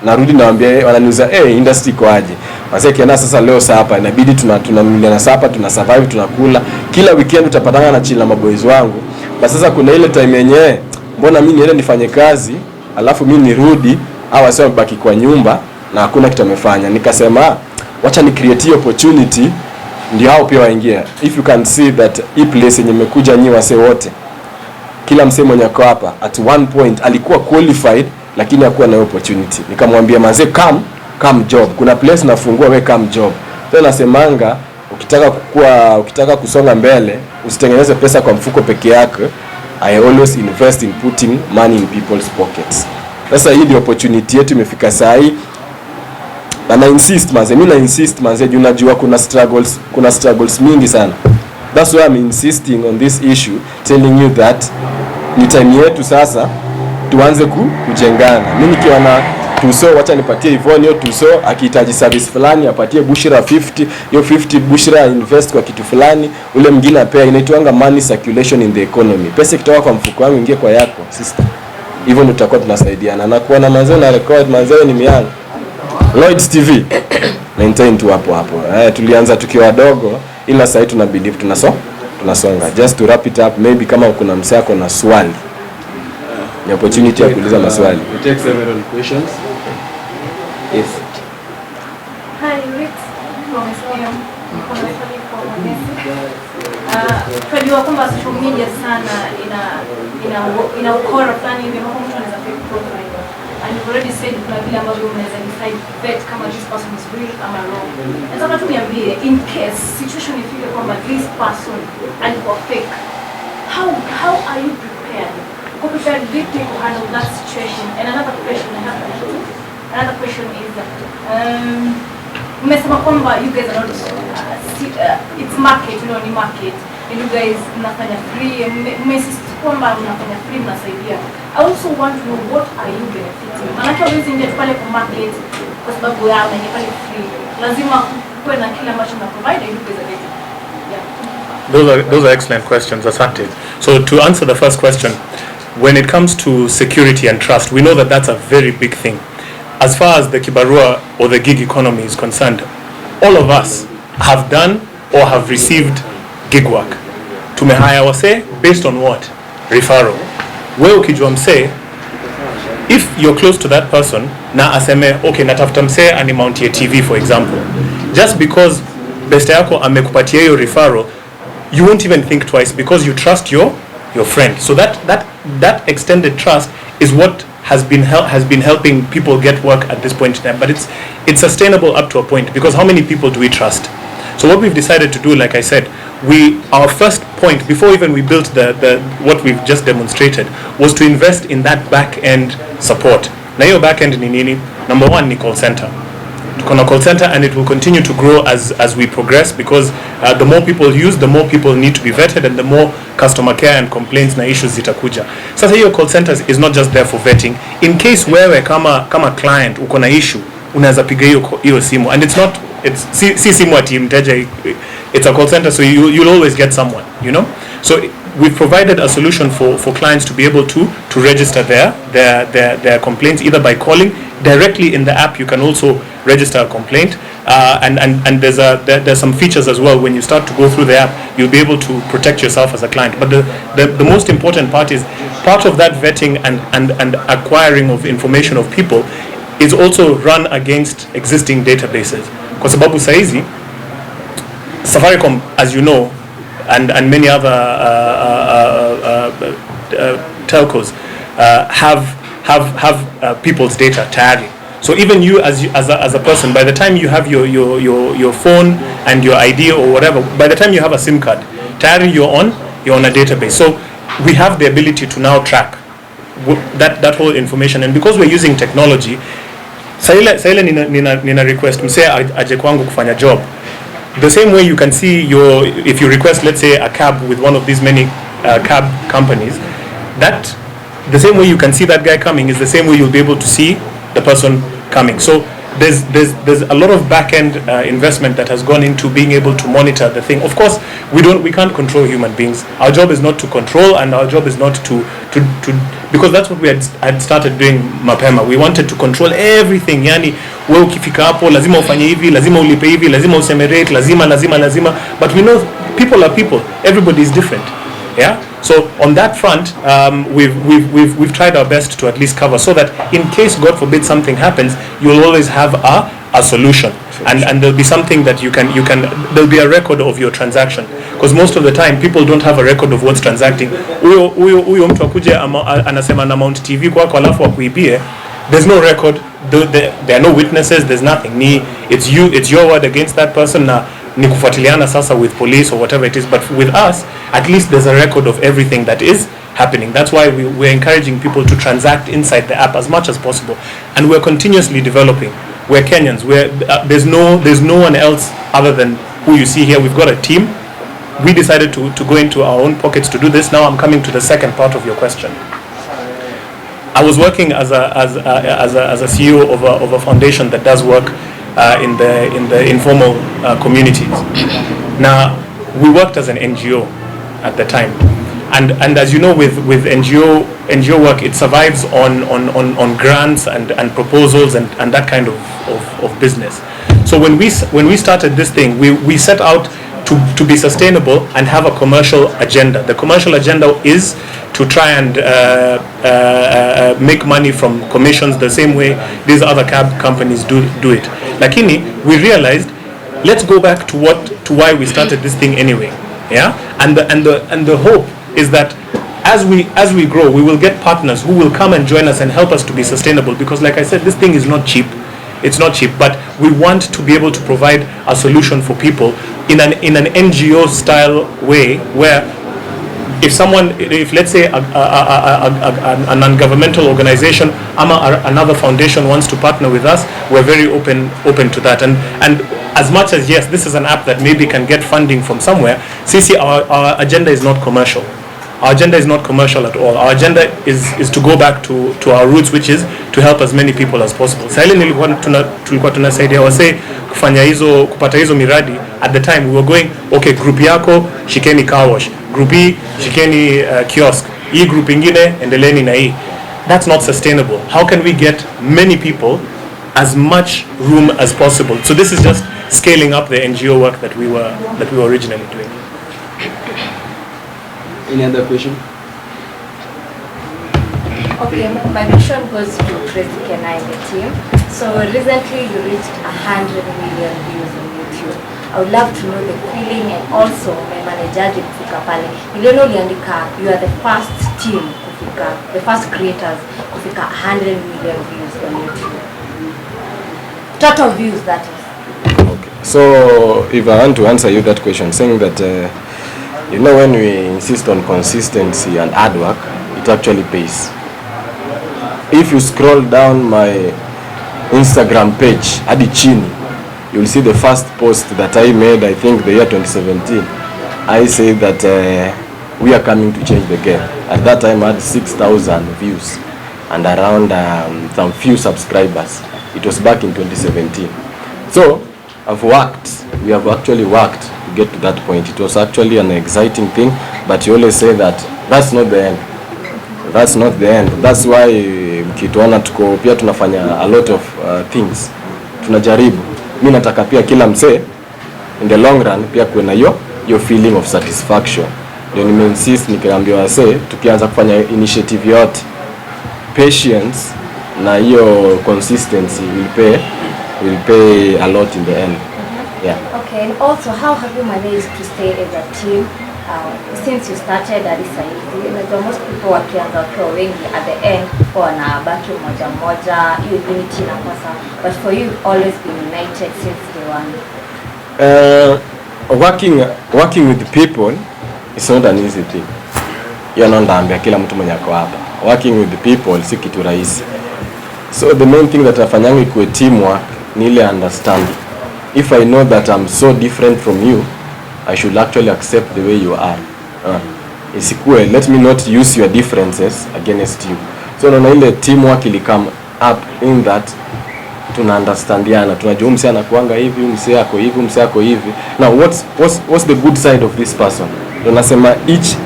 narudi naambia wananiuza industry iko aje. Wazee Kenna sasa leo saa hapa inabidi tunamiliana sapa, tuna survive, tunakula. Kila weekend utapatana na chill na maboys wangu. Basi sasa kuna ile time yenyewe mbona mimi niende nifanye kazi alafu mimi nirudi au wasio baki kwa nyumba na hakuna kitu amefanya. Nikasema wacha ni create opportunity ndio hao pia waingie. If you can see that hii place yenye imekuja nyi wase wote, kila msemo mwenye ako hapa at one point alikuwa qualified lakini hakuwa na opportunity. Nikamwambia manze come job. Kuna place nafungua, we come job. Tena nasemanga ukitaka kusonga mbele usitengeneze pesa kwa mfuko peke yake. I always invest in putting money in people's pockets. Sasa hii ndio opportunity yetu imefika saa hii. Na mimi na insist manze, juu najua kuna struggles mingi sana. That's why I'm insisting on this issue, telling you that ni time yetu sasa tuanze kujengana. Mimi tuso, wacha nipatie Yvonne hiyo tuso, akihitaji service fulani apatie Bushra 50, hiyo 50 Bushra invest kwa kitu fulani, ule mwingine apea. Inaitwanga money circulation in the economy. Pesa ikitoka kwa mfuko wangu ingie kwa yako sister. Hivyo ndio tutakuwa tunasaidiana. Na kuona manzao na record manzao ni miangu. Lloyd's TV maintain tu hapo. Tulianza tukiwa wadogo, ila sasa tuna believe tunasonga. Just to wrap it up, maybe kama kuna msako na swali, ni opportunity ya kuuliza maswali. We take several questions. Yes. Hi, Rick from SPM. Tunajua kwamba social media sana ina ukora fulani hivi ambapo mtu anaweza fake profile. And you've already said kuna vile ambavyo unaweza decide bet kama this person is real ama wrong. Nataka tu niambie, in case situation ifike kwamba this person alikuwa fake, how are you prepared? How prepared vipi to handle that situation? And another question is mmesema kwamba you guys are not it's market, ni market, and you guys mnafanya free, mmesist kwamba mnafanya free, mnasaidia. I also want to know what are you benefiting? Maana kwa hizo ndio pale kwa market kwa sababu yao na pale free, lazima kuwe na kile ambacho mna provide you guys are getting. Those are excellent questions, asante. So to answer the first question, when it comes to security and trust, we know that that's a very big thing. As far as the kibarua or the gig economy is concerned, all of us have done or have received gig work. Tumehaya wase based on what? Referral. Wewe ukijua mse, if you're close to that person, na aseme, okay, natafuta mse animount ya TV for example, just because besta yako amekupatia hiyo referral, you won't even think twice because you trust your friend. So that extended trust is what has been helping people get work at this point in time. But it's sustainable up to a point, because how many people do we trust? So what we've decided to do, like I said, our first point before even we built the what we've just demonstrated was to invest in that back end support. Na hiyo back end ni nini? Number one ni call center. Tuko na call center, and it will continue to grow as we progress, because the more people use, the more people need to be vetted, and the more customer care and complaints na issues zitakuja. Sasa hiyo call centers is not just there for vetting. In case wewe kama client uko na issue, unaweza piga hiyo simu, and it's si simu ati mteja, it's a call center, so you'll always get someone, so we've provided a solution for clients to be able to register their complaints either by calling directly in the app. You can also register a complaint, and there's some features as well. When you start to go through the app, you'll be able to protect yourself as a client. But the most important part is part of that vetting and acquiring of information of people is also run against existing databases. Kwa sababu saizi Safaricom, as you know, and many other telcos have people's data tayari. So even you as a person, by the time you have your phone and your ID or whatever, by the time you have a SIM card, tayari you're on a database. So we have the ability to now track that whole information, and because we're using technology, saile nina request mse aje kwangu kufanya job. The same way you can see if you request, let's say, a cab with one of these many cab companies, that the same way you can see that guy coming is the same way you'll be able to see the person coming. So there's a lot of back-end investment that has gone into being able to monitor the thing. Of course, we can't control human beings. Our job is not to control, and our job is not to because that's what we had started doing mapema. We wanted to control everything. Yani wewe ukifika hapo lazima ufanye hivi, lazima ulipe hivi, lazima useme rate, lazima. But we know people are people. Everybody is different. Yeah. So on that front, we've tried our best to at least cover, so that in case, God forbid, something happens, you'll always have a solution, and there'll be something that you can there'll be a record of your transaction, because most of the time people don't have a record of what's transacting. Huyo mtu akuje anasema na Mount TV kwako alafu akuibie, there's no record, there are no witnesses, there's nothing. It's your word against that person, na ni kufuatiliana sasa with police or whatever it is. But with us, at least there's a record of everything that is happening. That's why we're encouraging people to transact inside the app as much as possible, and we're continuously developing. We're Kenyans. There's no one else other than who you see here. We've got a team. We decided to go into our own pockets to do this. Now I'm coming to the second part of your question. I was working as a CEO of a foundation that does work in the informal communities. Now, we worked as an NGO at the time, and as you know, with NGO work, it survives on grants and proposals and that kind of business. So when we started this thing, we set out to be sustainable and have a commercial agenda. The commercial agenda is to try and make money from commissions the same way these other cab companies do it. Lakini, we realized, let's go back to why we started this thing anyway. Yeah, and the hope is that as we grow, we will get partners who will come and join us and help us to be sustainable. Because, like I said, this thing is not cheap. It's not cheap, but we want to be able to provide a solution for people in an NGO style way, where if let's say a non-governmental organization another foundation wants to partner with us, we're very open to that. And as much as, yes, this is an app that maybe can get funding from somewhere, CC, our agenda is not commercial. Our agenda is not commercial at all. Our agenda is to go back to our roots, which is to help as many people as possible. Sasa ile tulikuwa tunasaidia wase kupata hizo miradi. At the time we were going, okay, group yako shikeni car wash, group hii shikeni kiosk, hii group ingine endeleni na hii. That's not sustainable. How can we get many people as much room as possible? So this is just scaling up the NGO work that we were originally doing. Any other question? Okay, my question goes to Crazy Kenna and the team. So recently you reached 100 million views on YouTube. I would love to know the feeling, and also my manager kufika pale. Niliona uliandika you are the first team kufika, the first creators kufika 100 million views on YouTube. Total views, that is. Okay. So if I want to answer you that question, saying that you know, when we insist on consistency and hard work, it actually pays. If you scroll down my Instagram page, hadi chini, you'll see the first post that I made, I think the year 2017. I say that we are coming to change the game. At that time I had 6,000 views and around some few subscribers. It was back in 2017. So we have actually worked to get to that point. It was actually an exciting thing, but you always say that that's not the end. That's not the end. That's why mkituona tuko pia tunafanya a lot of things. Tunajaribu. Mimi nataka pia kila msee in the long run pia kuwe na hiyo feeling of satisfaction. Ndio nimeinsist nikiambia wasee tukianza kufanya initiative yote, patience na hiyo consistency will pay a lot in the end. Yeah. Okay, and also how have you managed to stay as a team since you started at this side? Like most people wakianza wakiwa wengi, at the end wanabaki moja, hiyo unity inakosa. But for you, always been united since day one. Working with people is not an easy thing. Ndaambia kila mtu mwenye ako hapa. Working with the people si kitu rahisi. So the main thing that nafanyanga ikuwe teamwork ni ile understanding. If I know that I'm so different from you, I should actually accept the way you are. Isikuwe, let me not use your differences against you. So naona ile teamwork ili come up in that tuna understandiana. Tunajua msee anakuanga hivi, msee ako hivi, msee ako hivi. Now what's the good side of this person? Tunasema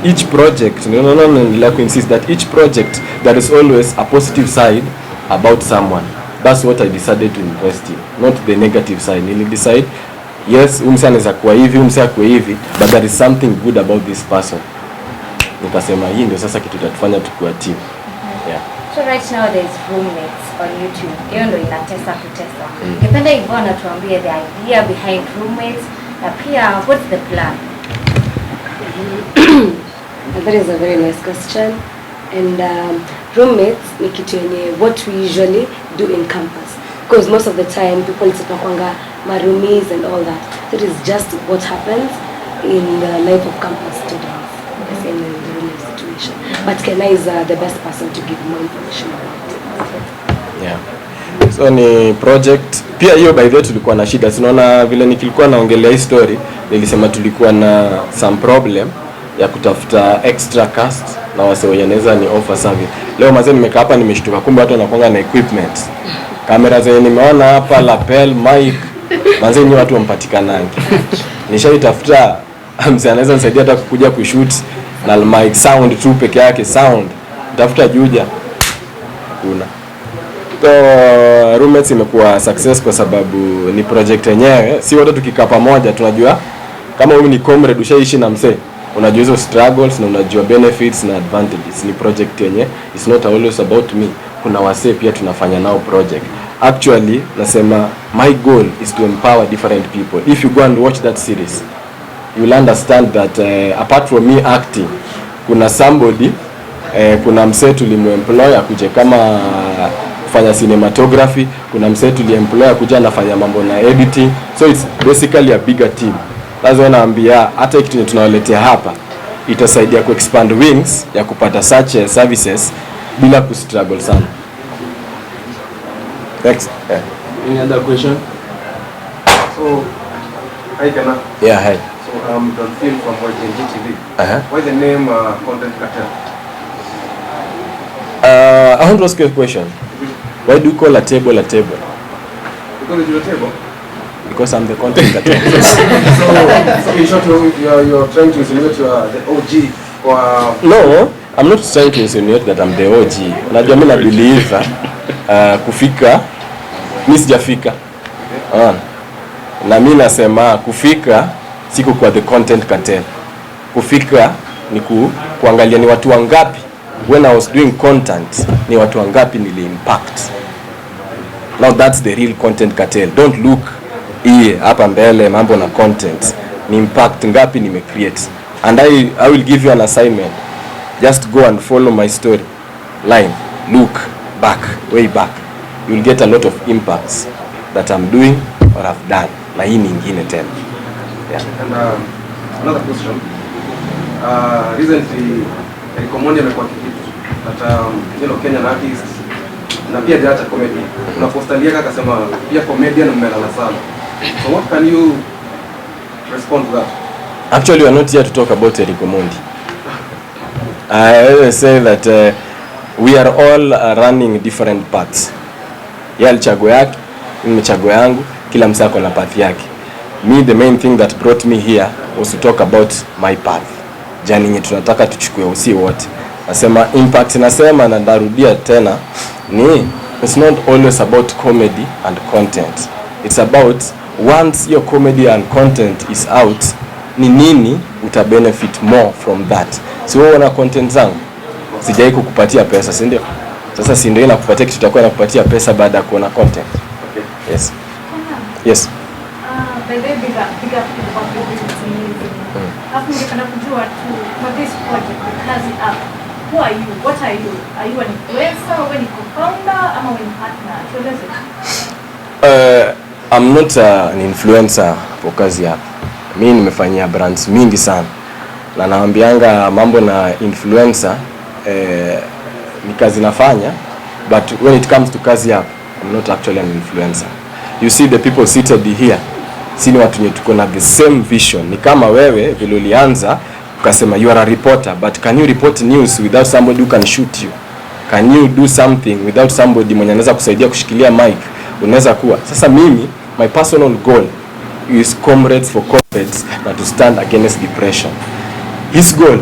each project, like insist that each project there is always a positive side about someone. That's what I decided to invest in, not the negative side. Nili decide, yes, msee anaweza kuwa hivi, msee akuwe hivi, but there is something good about this person. Nikasema hii ndio sasa kitu tatufanya tukue team. Yeah. So right now there is roommates on YouTube. Hiyo ndio inatesa kutesa. Ningependa Yvonne atuambie the idea behind roommates na pia what's the plan? That is a very nice question. And roommates ni kitu yenye what we usually do in campus, because most of the time people tunakwanga maroomies and all that. That is just what happens in the life of campus students, in the roommate situation. But Kenna is the best person to give more information about it. Yeah. So ni project pia hiyo, by the way tulikuwa na shida. Sinaona vile nikilikuwa naongelea hii story nilisema tulikuwa na some problem ya kutafuta extra cast na wase wanaweza ni offer service. Leo mazee nimekaa hapa nimeshtuka, kumbe watu wanakuanga na equipment. Kamera zenye nimeona hapa, lapel, mic, mazee ni watu wampatikanangi. Nishaitafuta mzee anaweza nisaidia hata kukuja kushoot na mic sound tu peke yake, sound. Tafuta Juja. Kuna. So roommates imekuwa success kwa sababu ni project yenyewe. Si wote tukikaa pamoja tunajua kama wewe ni comrade ushaishi na msee, unajua hizo struggles na unajua benefits na advantages. Ni project yenyewe, it's not always about me. Kuna wasee pia tunafanya nao project. Actually nasema my goal is to empower different people. If you go and watch that series, you'll understand that apart from me acting, kuna somebody kuna msee tulimuemploy akuje kama kufanya cinematography, kuna msee tuliemploy akuja anafanya mambo na editing. So it's basically a bigger team. Lazima naambia hata kitu tunawaletea hapa itasaidia ku expand wings ya kupata such services bila ku struggle sana. Next. Any other question? So, hi Kennar'S. Yeah, hi. So, Mpesa from Mutembei TV. Why the name Content Cartel? I want to ask you a question. Why do you call a table a table? Because it's your table. Because I'm the content cartel. So in short, you're trying to insinuate you are the OG or... No, I'm not trying to insinuate that I'm the OG. Unajua mimi na believe kufika mimi sijafika. Na mimi nasema kufika siku kwa the content cartel. Kufika ni kuangalia ni watu wangapi when I was doing content, ni watu wangapi nili impact. Now that's the real content cartel. Don't look here hapa mbele mambo na content. Ni impact ngapi nime create. And I will give you an assignment. Just go and follow my story line. Look back, way back. You'll get a lot of impacts that I'm doing or have done. Na hii nyingine tena. Yeah. And another question. Recently Recommend amekuwa kitu that Kenyan artists na pia hata comedy. Na postaliaka akasema pia comedian mmelala sana. So what can you respond to that? Actually, we are not here to talk about Eric Omondi. I always say that we are all running different paths. Yeye alichagua yake, mimi chaguo yangu, kila msako na path yake. Me, the main thing that brought me here was to talk about my path. Jani yenye tunataka tuchukue usi wote. Nasema impact, nasema na ndarudia tena ni it's not always about comedy and content. It's about once your comedy and content is out, ni nini uta benefit more from that. Si wewe una content zangu, sijai kukupatia pesa, si ndio? Sasa si ndio inakupatia kitu tutakuwa nakupatia pesa baada ya kuona content. Okay. Yes. Yes. By the way, bigger hapo ningependa kujua tu for this project, kazi app. Who are you? What are you? Are you an influencer or a co-founder ama a partner? I'm not an influencer for kazi hapa. Mimi nimefanyia brands mingi sana. Na naambianga mambo na influencer ni kazi nafanya, but when it comes to kazi hapa, I'm not actually an influencer. You see the people seated here, sini watu nye tuko na the same vision. Ni kama wewe vile ulianza ukasema you are a reporter, but can you report news without somebody who can shoot you? Can you do something without somebody mwenye anaweza kusaidia kushikilia mic? Unaweza kuwa. Sasa mimi, my personal goal is comrades for comrades na to stand against depression. His goal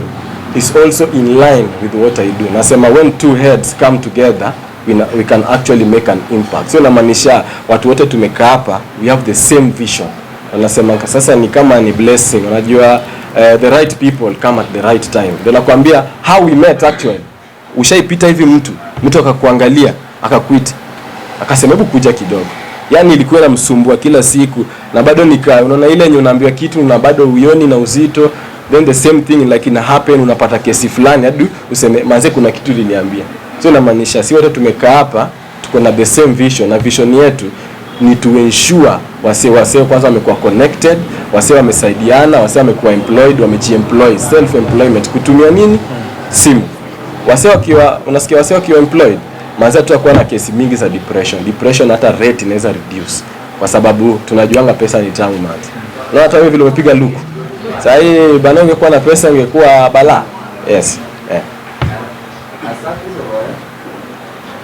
is also in line with what I do. Nasema when two heads come together, we can actually make an impact. So namaanisha watu wote tumekaa hapa, we have the same vision. Nasema sasa ni kama ni blessing. Unajua the right people come at the right time. Ndio nakwambia how we met actually. Ushaipita hivi mtu akakuangalia, akakuita. Akasema hebu kuja kidogo. Yaani ilikuwa inamsumbua kila siku na bado unaona ile yenye unaambiwa kitu na bado uioni na uzito, then the same thing like ina happen, unapata kesi fulani hadi useme manze kuna kitu liniambia. So inamaanisha si wote tumekaa hapa tuko na the same vision, na vision yetu ni to ensure wase kwanza wamekuwa connected, wase wamesaidiana, wase wamekuwa employed, wamejiemploy, self employment kutumia nini? Simu. Wase wakiwa unasikia wase wakiwa employed, manze tutakuwa na kesi mingi za depression hata rate inaweza reduce kwa sababu tunajuanga pesa ni tamu manze. Na hata wewe vile umepiga luku. Sasa hii bana ungekuwa na pesa ungekuwa bala. Yes.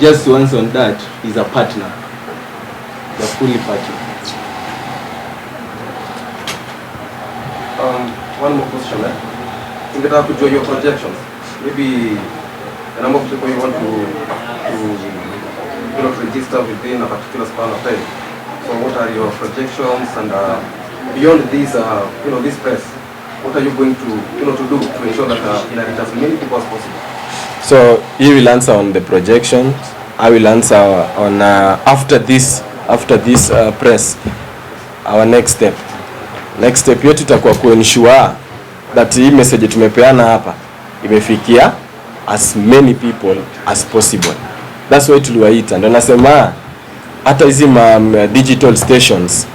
Just once on that, he's a partner. The fully partner. One more question. Tungetaka kujua your projections. Maybe the number of people you want to register within a particular span of time. So what are your projections, and beyond this, this press, what are you going to do to ensure that it reaches as many people as possible? So he will answer on the projections. I will answer on after this press, our next step. Next step yetu itakuwa kuensure that hii message tumepeana hapa imefikia as many people as possible. That's why tuliwaita. Ndio nasema hata hizi digital stations,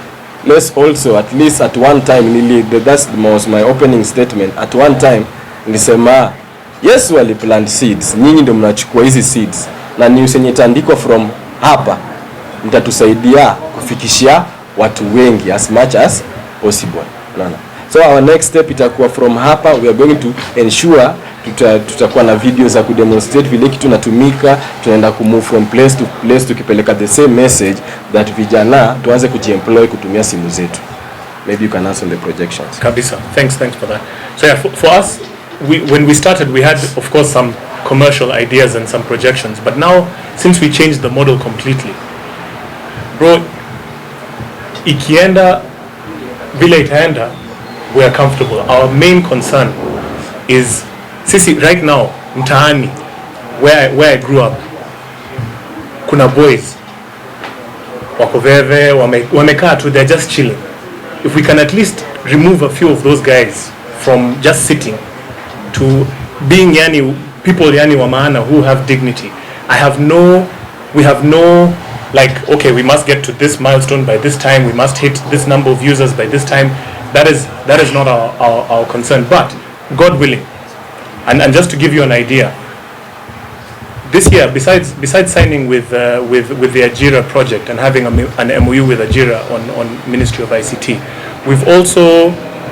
let's also at least at one time that's my opening statement. At one time nilisema yes, wali plant seeds, nyinyi ndio mnachukua hizi seeds na news yenye itaandikwa from hapa mtatusaidia kufikishia watu wengi as much as possible. So our next step itakuwa from hapa, we are going to ensure tutakuwa na videos za kudemonstrate vile kitu natumika, tunaenda kumove from place to place tukipeleka the same message that vijana tuanze kujiemploy kutumia simu zetu. Maybe you can answer the projections. Kabisa. Thanks for that. So yeah, for us, when we started, we had of course some commercial ideas and some projections, but now since we changed the model completely, bro, ikienda vile itaenda, we are comfortable. Our main concern is sisi right now mtaani where I grew up, kuna boys wako veve wamekaa tu, they're just chilling. If we can at least remove a few of those guys from just sitting to being people wa maana who have dignity, we have no like, okay, we must get to this milestone by this time, we must hit this number of users by this time. That is not our concern. But God willing, and just to give you an idea, this year, besides signing with the Ajira project and having an MOU with Ajira on Ministry of ICT,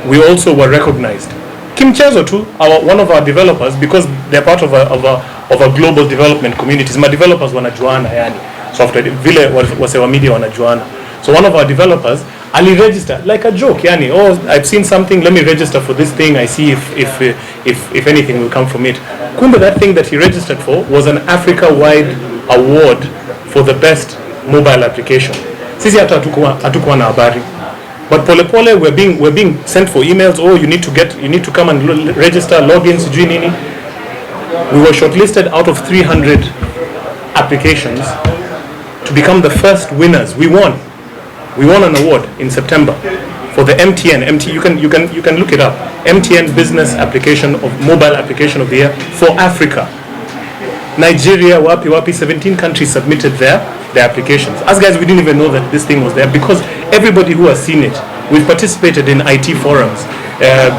we also were recognized. Kimchezo too, one of our developers, because they're part of a global development community. My developers wanajuana yani software vile wasewa media wanajuana. So one of our developers register like a joke yani, oh, I've seen something, let me register for this thing, I see if anything will come from it. Kumbe that thing that he registered for was an Africa-wide award for the best mobile application. Sisi hata hatukuwa na habari. But pole we're being sent for emails, oh, you need to come and register, login, sijui nini. We were shortlisted out of 300 applications to become the first winners. We won an award in September for the you can look it up. MTN Business Application of Mobile Application of the Year for Africa. Nigeria, wapi 17 countries submitted their applications. Us guys, we didn't even know that this thing was there because everybody who has seen it, we've participated in IT forums,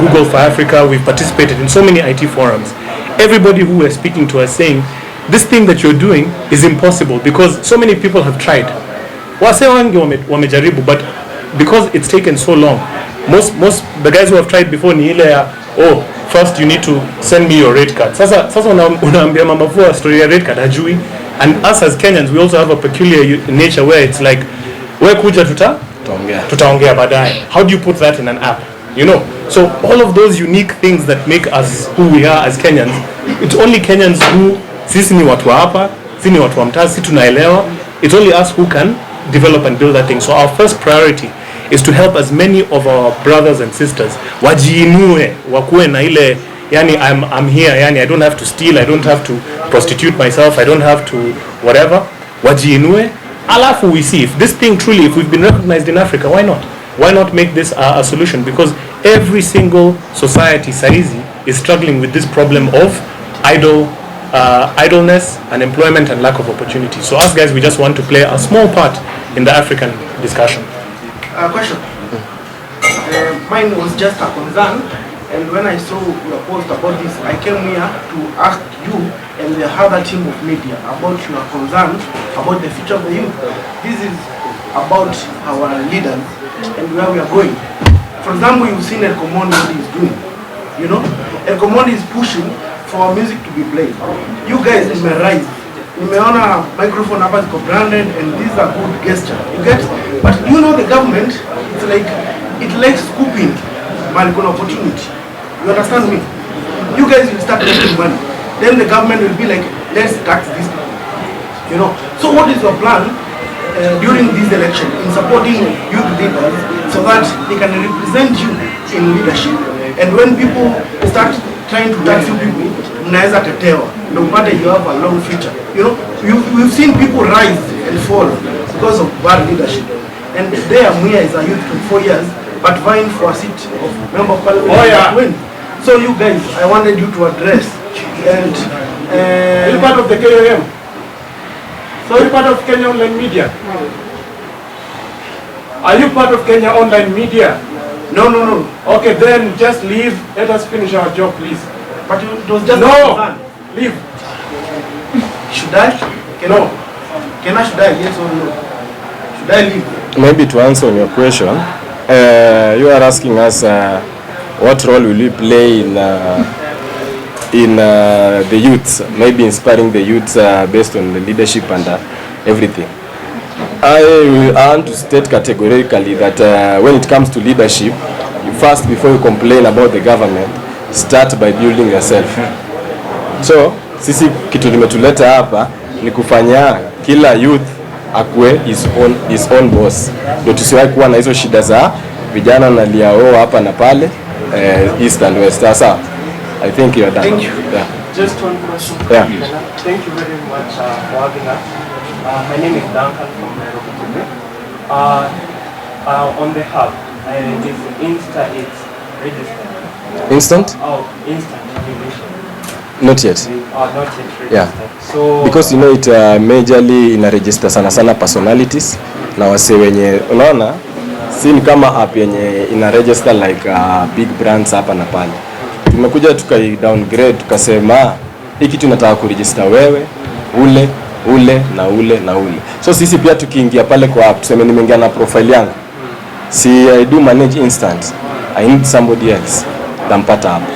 Google for Africa, we've participated in so many IT forums. Everybody who is speaking to us saying, this thing that you're doing is impossible because so many people have tried. Wase wangi wamejaribu, but because it's taken so long, most the guys who have tried before ni ile ya, oh, first you need to send me your rate card. Sasa unaambia mama vua story ya rate card hajui. And us as Kenyans, we also have a peculiar nature where it's like, we kuja tutaongea baadaye. How do you put that in an app? You know, so all of those unique things that make us who we are as Kenyans, it's only Kenyans who, sisi ni watu hapa, sisi ni watu wa mtaa, sisi tunaelewa. It's only us who can develop and build that thing. So our first priority is to help as many of our brothers and sisters wajiinue, wakuwe na ile, yani I'm here, yani I don't have to steal, I don't have to prostitute myself, I don't have to whatever. Wajiinue, alafu we see if this thing truly, if we've been recognized in Africa, why not? Why not make this a solution? Because every single society saizi is struggling with this problem of idleness, unemployment, and lack of opportunity. So us guys, we just want to play a small part in the African discussion. Question. Mine was just a concern, and when I saw your post about this, I came here to ask you and the other team of media about your concern about the future of the youth. This is about our leaders and where we are going. For example, you've seen El Comondi what he's doing. You know, El Comondi is pushing for our music to be played. You guys rise. Nimeona microphone hapa ziko branded and these are good gesture. You get? But you know the government, it's like it likes scooping mali kuna opportunity. You understand me? You guys will start making money. Then the government will be like, let's tax this. You know. So what is your plan during this election in supporting youth leaders so that they can represent you in leadership? And when people start trying to tax you people, mnaweza tetewa. No matter you have a long future. You know, we've seen people rise and fall because of bad leadership. And there Muya is a youth for 4 years, but vying for a seat of member of parliament. Oh yeah. Win. So you guys, I wanted you to address. And are you part of the KOM? So are you part of Kenya Online Media? Are you part of Kenya Online Media? No. Okay, then just leave. Let us finish our job, please. But it was just no. Leave. Should I? No. Should I? Yes or no? Should I leave? Maybe to answer on your question, you are asking us what role will we play in the youth, maybe inspiring the youth based on the leadership and everything. I want to state categorically that when it comes to leadership, first, before you complain about the government, start by building yourself. So sisi kitu limetuleta hapa ni kufanya kila youth akue his own boss. Ndio tusiwahi kuwa na hizo shida za vijana na liao hapa na pale east and west. Sasa I think you are done. Thank you. Yeah. Just one question. Yeah. Thank you very much for having us. My name is Duncan from Mutembei. On the hub, is Insta it's registered. Instant? Oh, instant registration. Not yet. Not yet registered. Yeah. So because you know it majorly ina register sana personalities na wase wenye unaona si ni kama app yenye ina register like big brands hapa na pale. Tumekuja tukai downgrade tukasema hii kitu inataka kuregister wewe ule na ule. So sisi pia tukiingia pale kwa app tuseme nimeingia na profile yangu. Si I do manage instant. I need somebody else. Tampata hapo.